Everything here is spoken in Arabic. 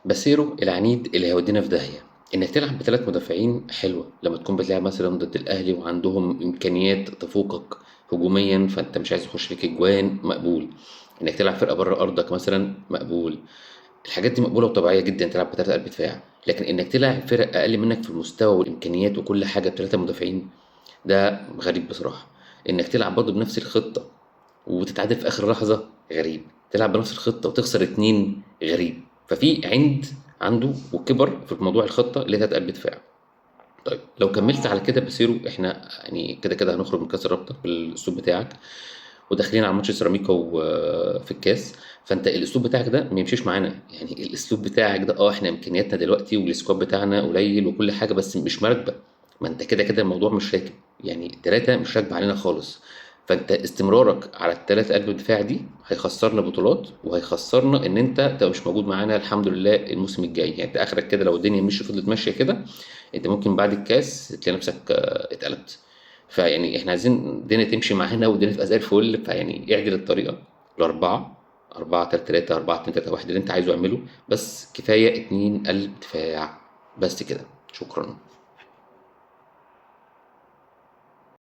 باسيرو العنيد اللي هيودينا في داهية. انك تلعب بثلاث مدافعين حلوة لما تكون بتلعب مثلا ضد الاهلي وعندهم امكانيات تفوقك هجوميا، فانت مش عايز يخش فيك اجوان، مقبول. انك تلعب فرقة بره ارضك مثلا، مقبول. الحاجات دي مقبولة وطبيعية جدا، تلعب بثلاثة قلب دفاع. لكن انك تلعب فرق اقل منك في المستوى والامكانيات وكل حاجة بثلاثة مدافعين، ده غريب بصراحة. انك تلعب برضه بنفس الخطة وتتعادل في اخر لحظه، غريب. تلعب بنفس الخطه وتخسر اتنين، غريب. ففي عنده وكبر في موضوع الخطه اللي هي بتاعت قلب دفاع. طيب لو كملت على كده بسيرو، احنا يعني كده كده هنخرج من كاس الرابطه بالاسلوب بتاعك، وداخلين على ماتش سيراميكا وفي الكاس. فانت الاسلوب بتاعك ده ما يمشيش معانا. يعني الاسلوب بتاعك ده، احنا امكانياتنا دلوقتي والسكواد بتاعنا قليل وكل حاجه، بس مش راكبه. ما انت كده كده الموضوع مش راكب، يعني التلاته مش راكبه علينا خالص. فانت استمرارك على التلاته قلب الدفاع دي هيخسرنا بطولات، وهيخسرنا ان انت تبقى مش موجود معانا الحمد لله الموسم الجاي. يعني انت اخرك كده لو الدنيا مش فضلت ماشيه كده، انت ممكن بعد الكاس تلاقي نفسك اتقلبت. فيعني احنا عايزين الدنيا تمشي معانا والدنيا تبقى زي الفل، فيعني اعدل الطريقه الاربعه، 4-3-3، 4-2-3-1 اللي انت عايزه اعمله، بس كفايه اتنين قلب دفاع. بس كده، شكرا.